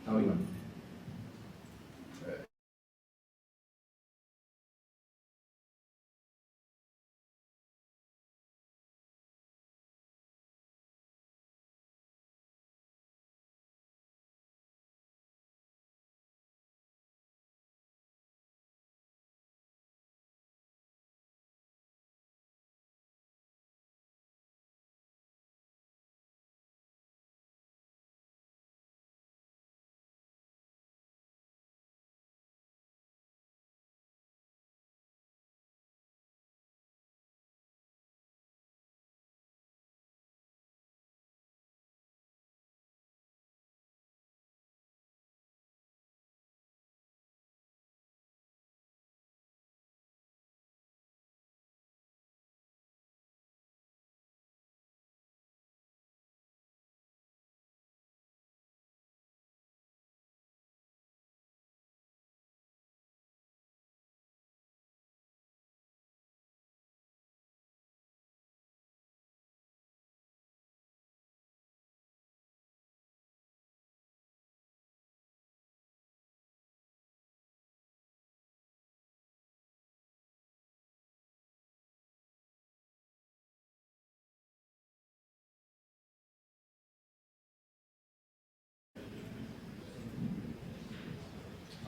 How are you?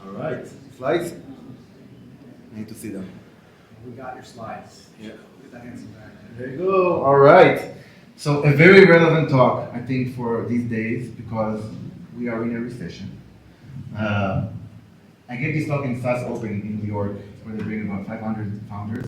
All right. Slides? I need to see them. We got your slides. Yeah. Look at that handsome guy. There you go. All right. So a very relevant talk, I think, for these days because we are in a recession. Uh, I gave this talk in SaaS Open in New York, where they bring about 500 founders.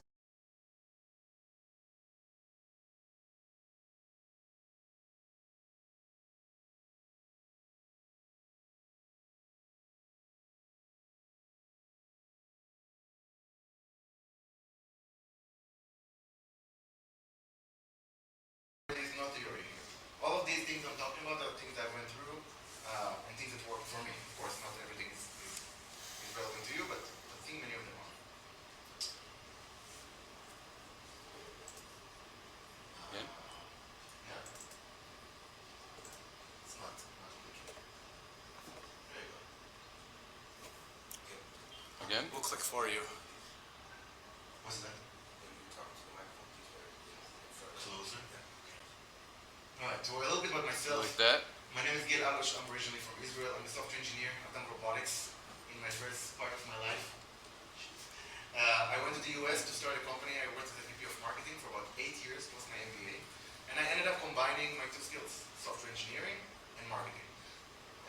It's not theory. All of these things I'm talking about are things I went through and things that worked for me. Of course, not everything is relevant to you, but I think many of them are. Yeah. Yeah. It's not really. There you go. Again? We'll click for you. What's that? When you talk to the microphone, please very Closer. Alright, so a little bit about myself. Like that? My name is Gil Alosh. I'm originally from Israel. I'm a software engineer. I've done robotics in my first part of my life. I went to the US to start a company. I worked as a VP of marketing for about 8 years, plus my MBA. And I ended up combining my two skills, software engineering and marketing.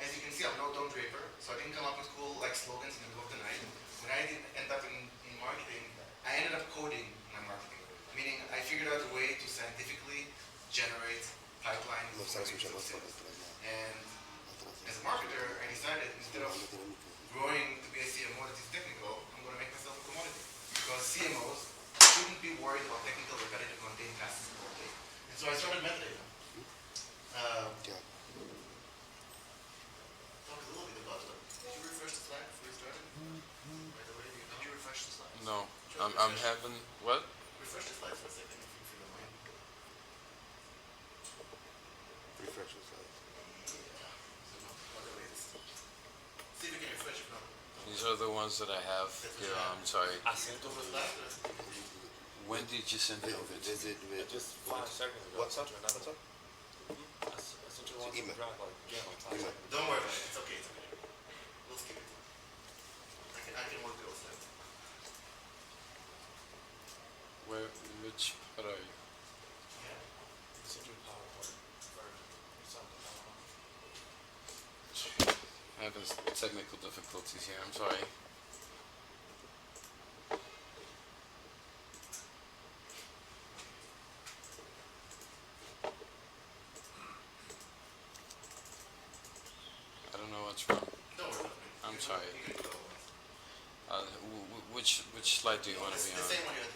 As you can see, I'm no Don Draper, so I didn't come up with cool like slogans in the middle of the night. When I did end up in marketing, I ended up coding my marketing, meaning I figured out a way to scientifically generate pipelines. And as a marketer, I decided instead of growing to be a CMO that is technical, I'm going to make myself a commodity. Because CMOs shouldn't be worried about technical, repetitive, mundane tasks all day. And so I started metadata. Talk a little bit about it. Did you refresh the slide before you started? By the way, did you refresh the slides? No. I'm having what? Refresh the slides for a second if you don't mind. Refresh the slides. Yeah. So no, not the latest. See if we can refresh it now. These are the ones that I have here. I'm sorry. I sent Over over the slide or is it- When did you send it over to me? just 5 seconds ago. What's up? What's up? I sent you one Email. drop like again like 5 Email. seconds. Don't worry about it. It's okay. It's okay. We'll skip it. I can work those steps. Where? Which part are you? Yeah. I sent you a PowerPoint version or something. I don't know. I'm having technical difficulties here. I'm sorry. I don't know what's wrong. Don't worry about it. I'm sorry. You can go. Which slide do you want to be The on? same one you had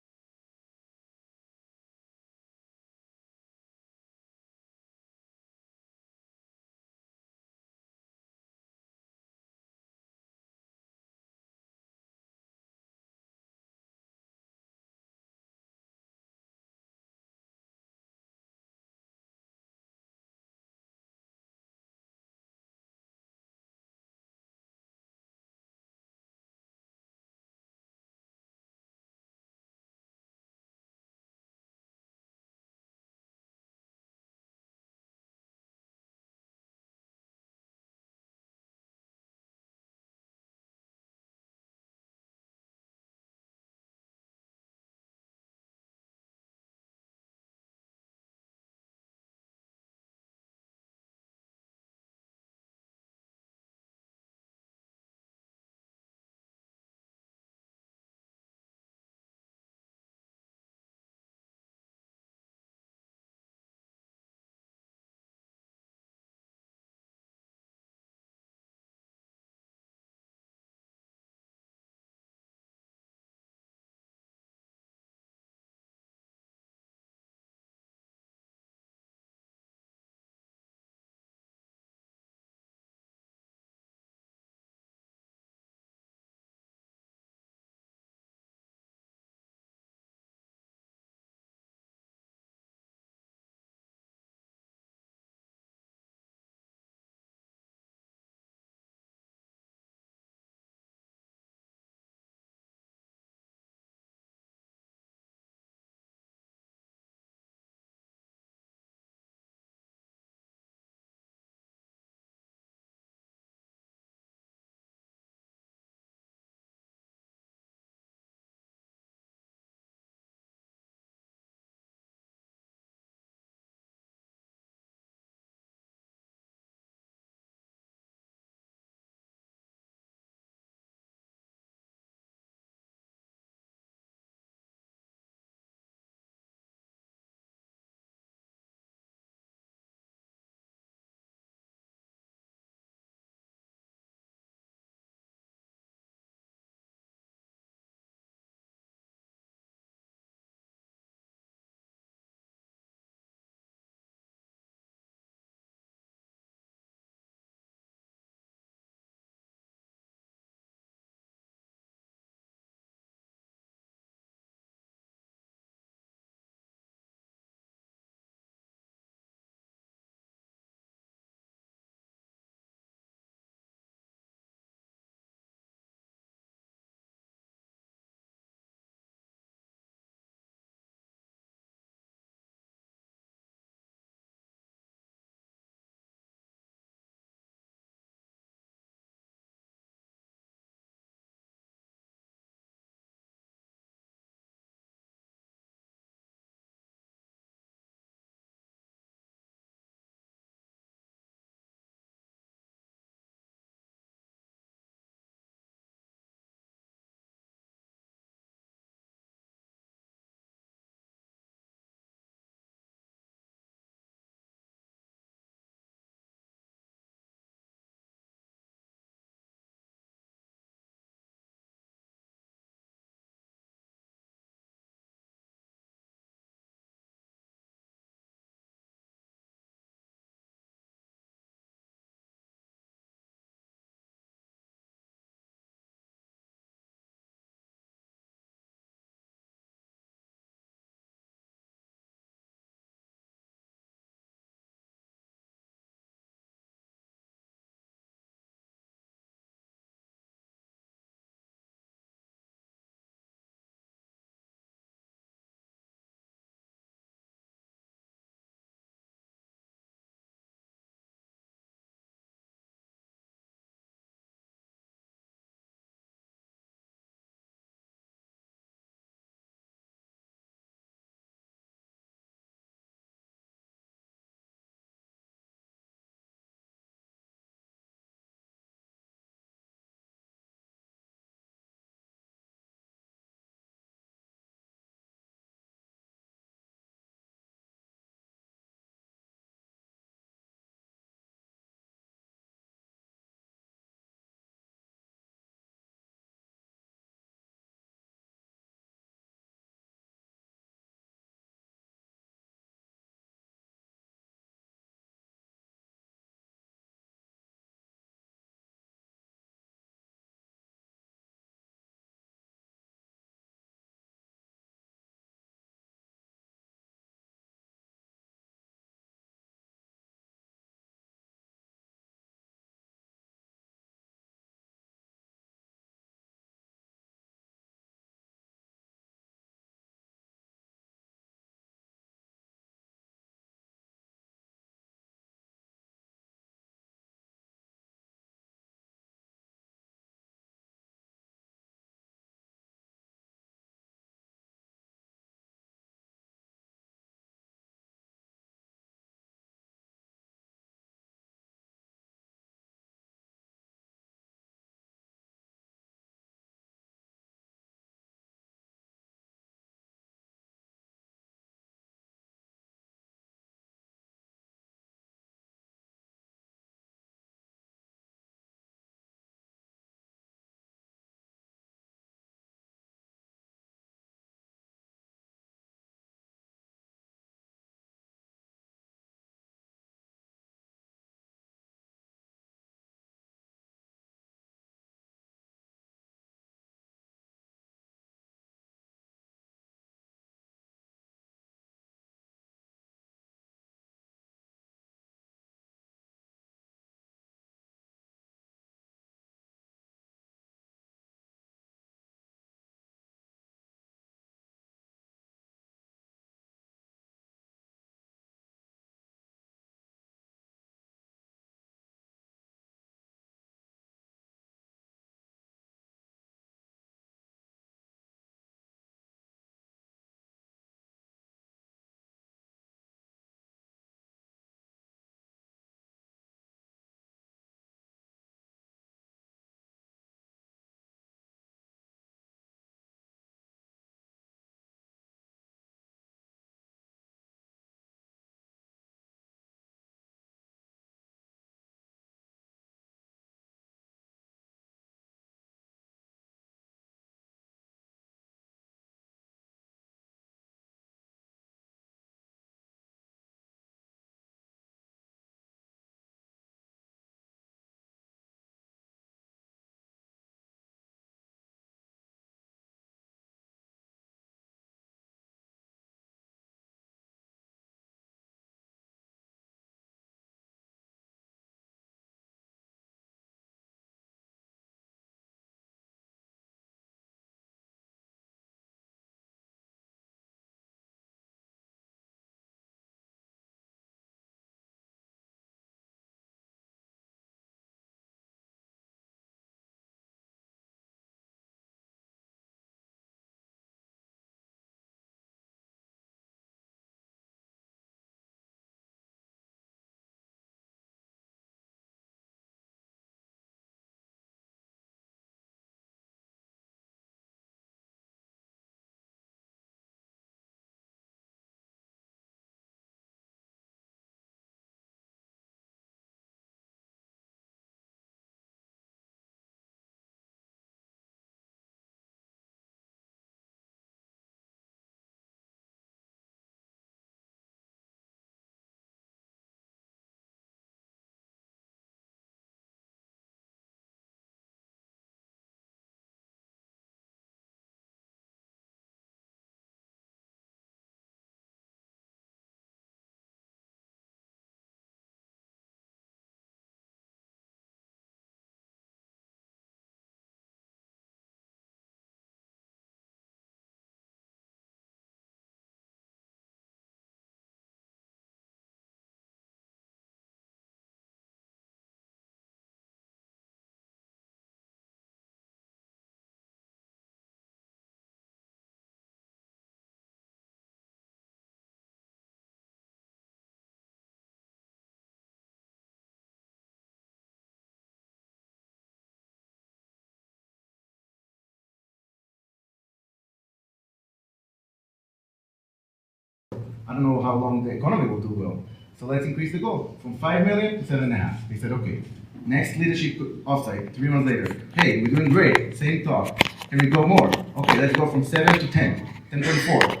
I don't know how long the economy will do well. So let's increase the goal from 5 million to 7.5. They said, okay. Next leadership offsite, 3 months later. Hey, we're doing great. Same talk. Can we go more? Okay, let's go from 7 to 10, 10.4.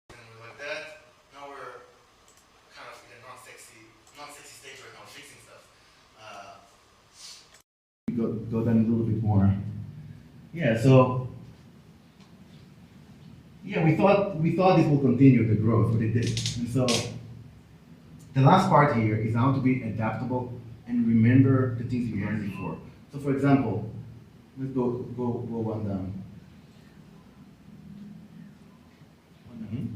And we're like that. Now we're kind of in a non-sexy stage right now, fixing stuff. Go down a little bit more. Yeah, so yeah, we thought this will continue the growth, but it didn't. And so the last part here is how to be adaptable and remember the things you learned before. So for example, let's go one down. Mhm.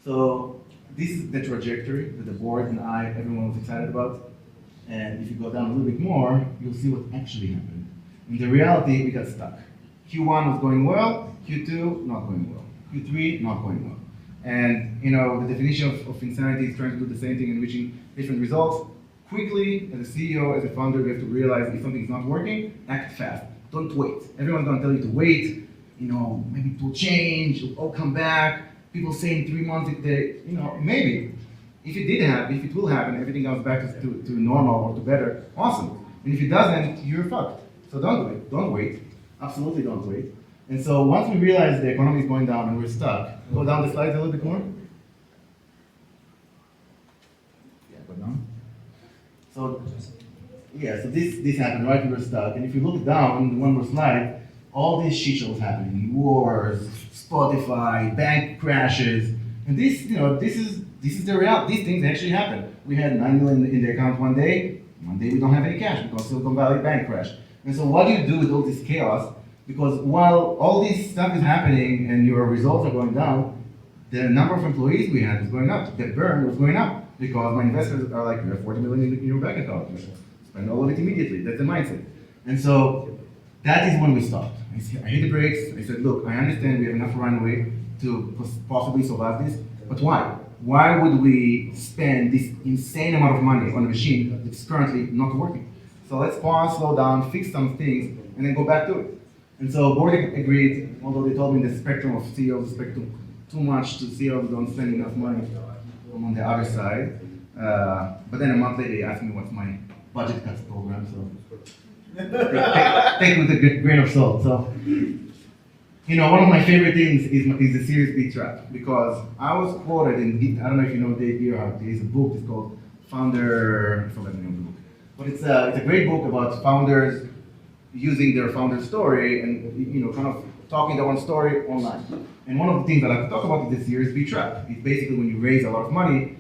So this is the trajectory that the board and everyone was excited about. And if you go down a little bit more, you'll see what actually happened. In the reality, we got stuck. Q1 was going well, Q2 not going well, Q3 not going well. And you know, the definition of insanity is trying to do the same thing and reaching different results. Quickly, as a CEO, as a founder, you have to realize if something's not working, act fast. Don't wait. Everyone's gonna tell you to wait. You know, maybe it will change, it'll all come back. People say in 3 months, maybe. If it did happen, if it will happen, everything comes back to normal or to better, awesome. And if it doesn't, you're fucked. So don't do it. Don't wait. Absolutely don't wait. And so once we realize the economy is going down and we're stuck, go down the slides a little bit more. Yeah, go down. So yeah, so this happened, right? We were stuck. And if you look down, one more slide, all these shit shows happening. Wars, Spotify, bank crashes. And this is the reality. These things actually happen. We had 9 million in the account one day we don't have any cash because Silicon Valley Bank crashed. And so what do you do with all this chaos? Because while all this stuff is happening and your results are going down, the number of employees we had was going up. The burn was going up because my investors are like, you have 40 million in your bank account. You should spend all of it immediately. That's the mindset. And so that is when we stopped. I hit the brakes. I said, look, I understand we have enough runway to possibly survive this, but why? Why would we spend this insane amount of money on a machine that's currently not working? So let's pause, slow down, fix some things, and then go back to it. And so board agreed, although they told me the spectrum of CEOs expect too much to CEOs don't spend enough money. I'm on the other side. But then a month later, they asked me what's my budget cuts program, so take it with a good grain of salt. So, you know, one of my favorite things is the Series B trap, because I was quoted in, I don't know if you know Dave Gerhardt, there's a book, it's called Founder, I forgot the name of the book, but it's a great book about founders using their founder story and, you know, kind of talking their own story online. And one of the things that I like to talk about is the Series B trap. It's basically when you raise a lot of money,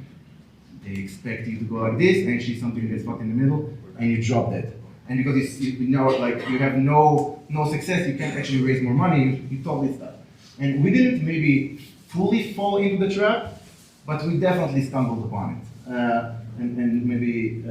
they expect you to go like this, and actually something gets fucked in the middle, and you drop that. And because you know, like, you have no success, you can't actually raise more money, you totally stuck. And we didn't maybe fully fall into the trap, but we definitely stumbled upon it, and maybe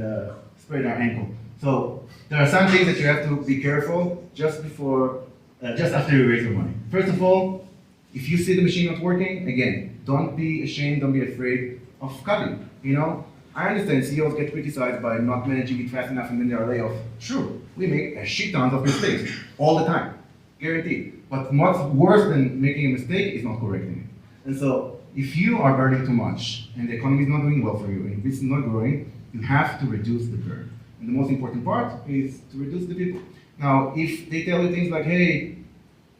sprained our ankle. So there are some things that you have to be careful just after you raise your money. First of all, if you see the machine not working, again, don't be ashamed, don't be afraid of cutting, you know? I understand CEOs get criticized by not managing it fast enough and then they are laid off. Sure, we make a shit ton of mistakes all the time, guaranteed. But what's worse than making a mistake is not correcting it. And so, if you are burning too much and the economy is not doing well for you and this is not growing, you have to reduce the burn. And the most important part is to reduce the people. Now, if they tell you things like, hey,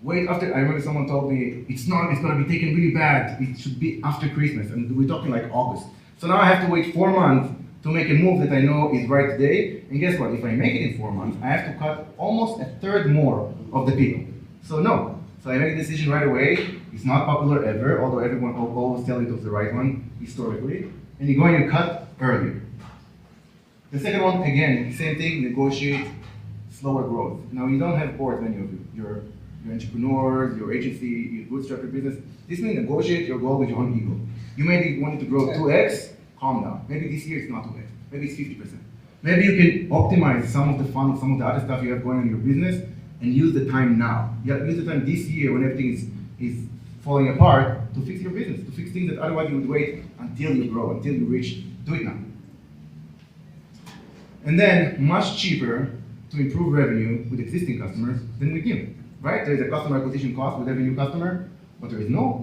wait after, I remember someone told me, it's gonna be taken really bad, it should be after Christmas, and we're talking like August. So now I have to wait 4 months to make a move that I know is right today. And guess what? If I make it in 4 months, I have to cut almost a third more of the people. So no. So I make a decision right away. It's not popular ever, although everyone always tell it was the right one historically. And you're going to cut earlier. The second one, again, same thing, negotiate slower growth. Now you don't have boards, many of you. You're entrepreneurs, your agency, you bootstrap your business. This means negotiate your goal with your own ego. You maybe wanted to grow 2x, calm down. Maybe this year it's not 2x, maybe it's 50%. Maybe you can optimize some of the funnel, some of the other stuff you have going on in your business and use the time now. You have to use the time this year when everything is falling apart to fix your business, to fix things that otherwise you would wait until you grow, until you reach. Do it now. And then, much cheaper to improve revenue with existing customers than with new, right? There is a customer acquisition cost with every new customer, but there is no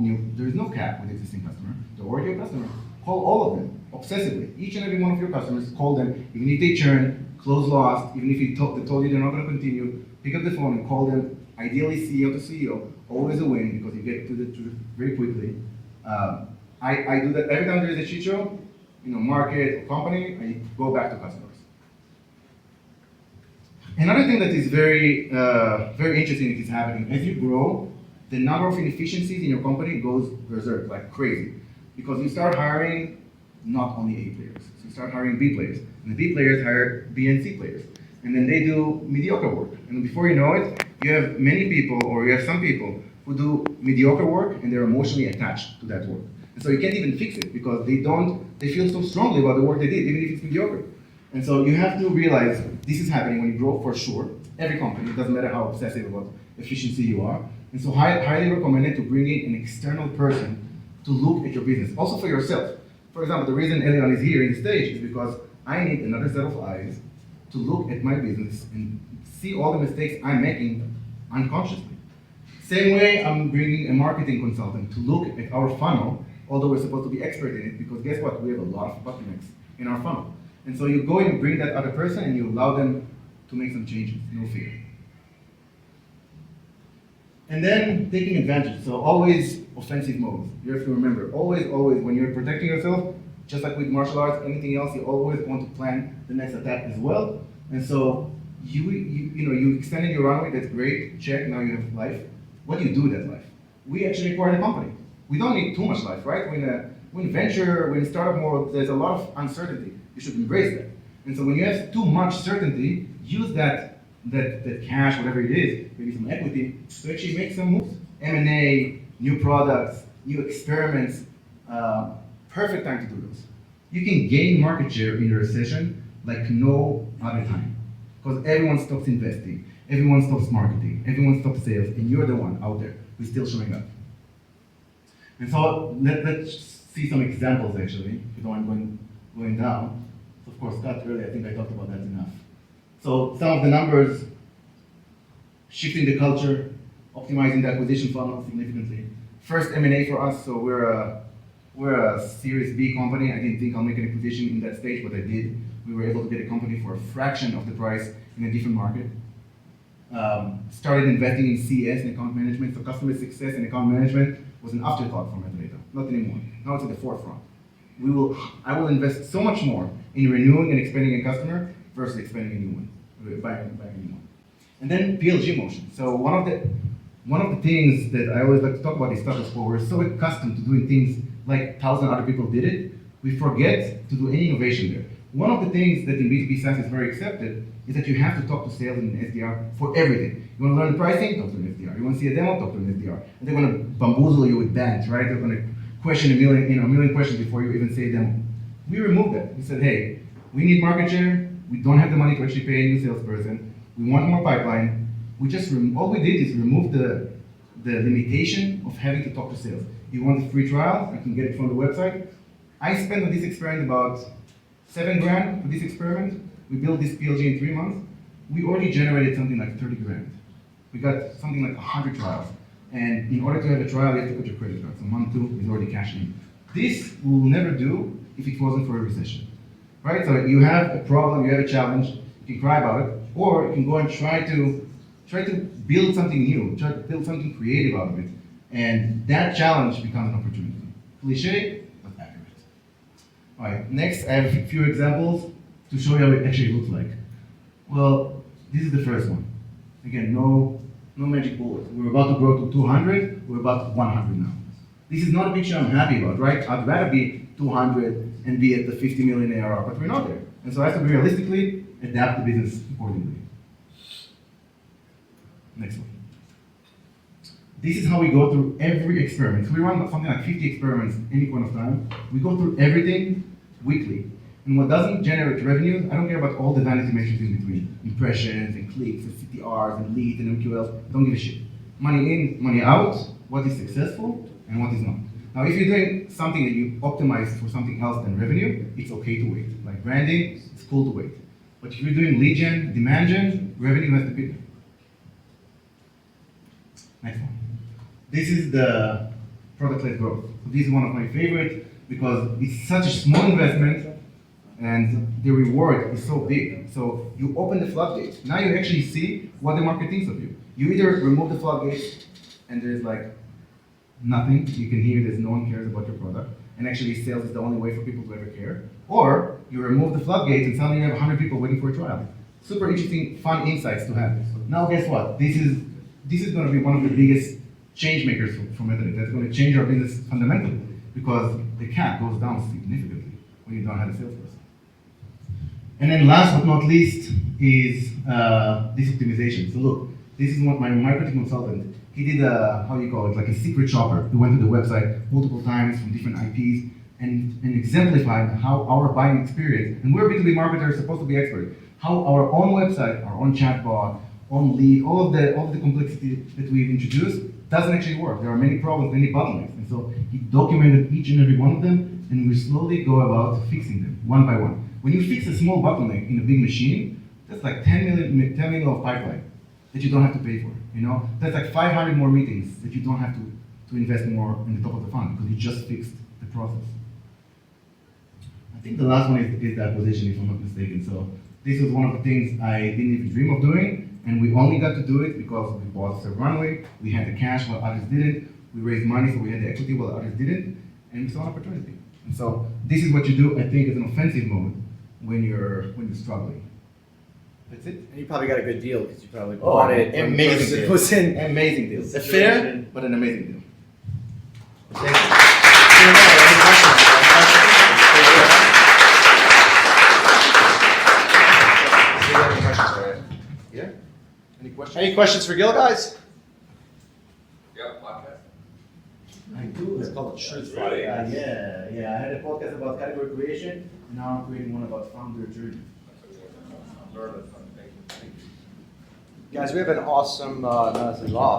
cap with existing customer. They're already your customer. Call all of them, obsessively. Each and every one of your customers, call them, even if they churn, close lost, even if they told you they're not going to continue, pick up the phone and call them, ideally CEO to CEO, always a win because you get to the truth very quickly. I do that every time there is a shit show, market or company, I go back to customers. Another thing that is very interesting that is happening, as you grow, the number of inefficiencies in your company goes berserk, like crazy. Because you start hiring not only A players, so you start hiring B players. And the B players hire B and C players. And then they do mediocre work. And before you know it, you have many people, or you have some people, who do mediocre work and they're emotionally attached to that work. And so you can't even fix it because they feel so strongly about the work they did, even if it's mediocre. And so you have to realize this is happening when you grow for sure. Every company, it doesn't matter how obsessive about efficiency you are. And so highly recommended to bring in an external person to look at your business, also for yourself. For example, the reason Elion is here in the stage is because I need another set of eyes to look at my business and see all the mistakes I'm making unconsciously. Same way I'm bringing a marketing consultant to look at our funnel, although we're supposed to be expert in it, because guess what? We have a lot of bottlenecks in our funnel. And so you go and bring that other person and you allow them to make some changes, no fear. And then taking advantage, so always offensive modes. You have to remember, always, when you're protecting yourself, just like with martial arts, anything else, you always want to plan the next attack as well. And so you extended your runway, that's great, check, now you have life. What do you do with that life? We actually acquired a company. We don't need too much life, right? When venture, when startup mode, there's a lot of uncertainty. You should embrace that. And so when you have too much certainty, use that cash, whatever it is, maybe some equity, to actually make some moves. M&A, new products, new experiments, perfect time to do those. You can gain market share in a recession like no other time. Because everyone stops investing, everyone stops marketing, everyone stops sales, and you're the one out there who's still showing up. And so let's see some examples actually, if you don't mind going down. So of course, Scott earlier, I think I talked about that enough. So some of the numbers, shifting the culture, optimizing the acquisition funnel significantly. First M&A for us, so we're a Series B company. I didn't think I'll make an acquisition in that stage, but I did. We were able to get a company for a fraction of the price in a different market. Started investing in CS and account management, so customer success and account management was an afterthought for Metadata, not anymore. Now it's at the forefront. I will invest so much more in renewing and expanding a customer versus expanding a new one, buying a new one. And then PLG motion. So one of the things that I always like to talk about is status quo. We're so accustomed to doing things like 1,000 other people did it, we forget to do any innovation there. One of the things that in B2B SaaS is very accepted is that you have to talk to sales and SDR for everything. You want to learn the pricing? Talk to an SDR. You want to see a demo? Talk to an SDR. And they're going to bamboozle you with bands, right? They're going to question a million questions before you even say demo. We removed that. We said, hey, we need market share. We don't have the money to actually pay a new salesperson. We want more pipeline. All we did is remove the limitation of having to talk to sales. You want a free trial? You can get it from the website. I spent on this experiment about $7,000 for this experiment. We built this PLG in 3 months. We already generated something like $30,000. We got something like 100 trials. And in order to have a trial, you have to put your credit card. So month 2 is already cashed in. This we will never do if it wasn't for a recession, right? So you have a problem, you have a challenge, you can cry about it, or you can go and try to build something new, try to build something creative out of it. And that challenge becomes an opportunity. Cliche, but accurate. All right, next I have a few examples to show you how it actually looks like. Well, this is the first one. Again, no magic bullet. We're about to grow to 200, we're about to 100 now. This is not a picture I'm happy about, right? I'd rather be 200 and be at the 50 million ARR, but we're not there. And so I have to realistically adapt the business accordingly. Next one. This is how we go through every experiment. So we run something like 50 experiments any point of time. We go through everything weekly. And what doesn't generate revenue, I don't care about all the vanity metrics in between. Impressions and clicks and CTRs and leads and MQLs, don't give a shit. Money in, money out, what is successful and what is not. Now if you're doing something that you optimize for something else than revenue, it's okay to wait. Like branding, it's cool to wait. But if you're doing lead gen, demand gen, revenue has to be there. Next one. This is the product-led growth. So this is one of my favorite because it's such a small investment and the reward is so big. So you open the floodgates. Now you actually see what the market thinks of you. You either remove the floodgates and there's like nothing. You can hear there's no one cares about your product. And actually sales is the only way for people to ever care. Or you remove the floodgates and suddenly you have 100 people waiting for a trial. Super interesting, fun insights to have. Now guess what? This is going to be one of the biggest change makers for Metanet. That's going to change our business fundamentally because the CAC goes down significantly when you don't have a salesperson. And then last but not least is this optimization. So look, this is what my marketing consultant, he did how you call it, like a secret shopper. He went to the website multiple times from different IPs and exemplified how our buying experience, and we're B2B marketers supposed to be experts, how our own website, our own chatbot, own lead, all of the complexity that we've introduced doesn't actually work. There are many problems, many bottlenecks. And so he documented each and every one of them, and we slowly go about fixing them one by one. When you fix a small bottleneck in a big machine, that's like 10 million of pipeline that you don't have to pay for. You know, that's like 500 more meetings that you don't have to invest more in the top of the funnel because you just fixed the process. I think the last one is the acquisition, if I'm not mistaken. So this was one of the things I didn't even dream of doing. And we only got to do it because we bought a runway, we had the cash while others didn't, we raised money so we had the equity while others didn't, and we saw an opportunity. And so this is what you do, I think, as an offensive mode when you're struggling. That's it. And you probably got a good deal because you probably Oh, bought it. amazing It deal. was in. Amazing deal. The Fair, situation. but an amazing deal. Thank Yeah? Any questions? Any questions for Gil, guys? I do. It's called the Truth Really? Podcast. Yeah. I had a podcast about category creation, and now I'm creating one about founder journey. Guys, we have an awesome,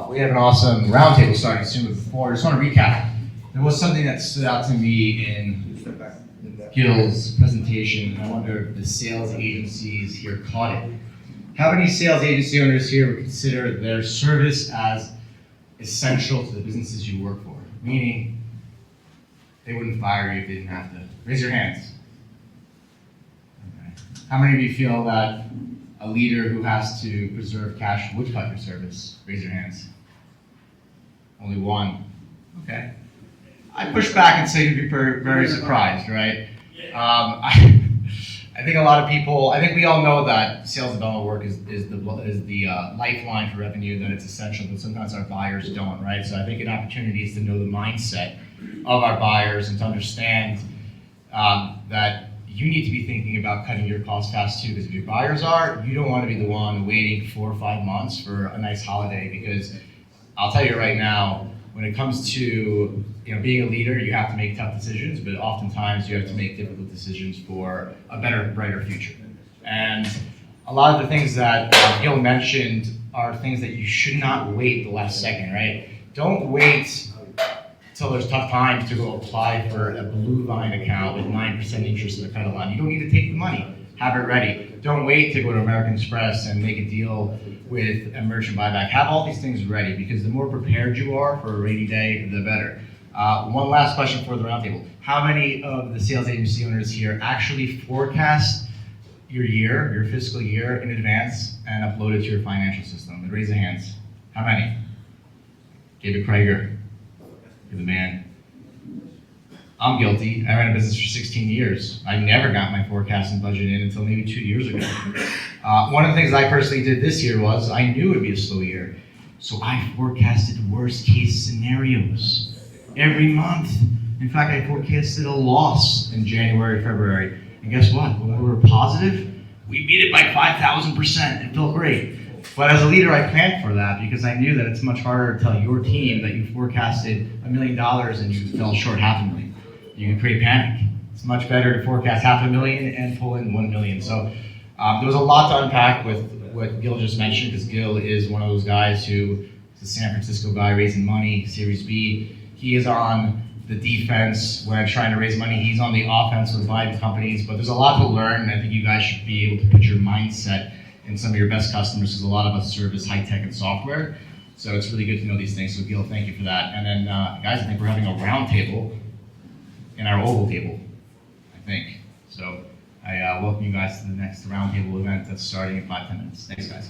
we have an awesome roundtable starting soon, but before, I just want to recap. There was something that stood out to me in Gil's presentation, and I wonder if the sales agencies here caught it. How many sales agency owners here would consider their service as essential to the businesses you work for? Meaning, they wouldn't fire you if they didn't have to. Raise your hands. Okay. How many of you feel that a leader who has to preserve cash would cut your service? Raise your hands. Only one. Okay. I push back and say you'd be very surprised, right? I think a lot of people, I think we all know that sales development work is the lifeline for revenue, that it's essential, but sometimes our buyers don't, right? So I think an opportunity is to know the mindset of our buyers and to understand that you need to be thinking about cutting your costs fast too, because if your buyers are, you don't want to be the one waiting 4 or 5 months for a nice holiday, because I'll tell you right now, when it comes to being a leader, you have to make tough decisions, but oftentimes you have to make difficult decisions for a better, brighter future. And a lot of the things that Gil mentioned are things that you should not wait the last second, right? Don't wait till there's tough times to go apply for a Blue Vine account with 9% interest in the credit line. You don't need to take the money. Have it ready. Don't wait to go to American Express and make a deal with a merchant buyback. Have all these things ready, because the more prepared you are for a rainy day, the better. One last question for the roundtable. How many of the sales agency owners here actually forecast your fiscal year in advance and upload it to your financial system? Raise the hands. How many? David Krager. You're the man. I'm guilty. I ran a business for 16 years. I never got my forecast and budget in until maybe 2 years ago. One of the things I personally did this year was I knew it would be a slow year. So I forecasted worst case scenarios every month. In fact, I forecasted a loss in January, February. And guess what? When we were positive, we beat it by 5,000%. It felt great. But as a leader, I planned for that because I knew that it's much harder to tell your team that you forecasted $1 million and you fell short $500,000. You can create panic. It's much better to forecast $500,000 and pull in 1 million. So there was a lot to unpack with what Gil just mentioned, because Gil is one of those guys who is a San Francisco guy raising money, Series B. He is on the defense when I'm trying to raise money. He's on the offense with buying companies. But there's a lot to learn, and I think you guys should be able to put your mindset in some of your best customers, because a lot of us service high tech and software. So it's really good to know these things. So Gil, thank you for that. And then guys, I think we're having a round table in our oval table, I think. So I welcome you guys to the next roundtable event that's starting in 5-10 minutes. Thanks, guys.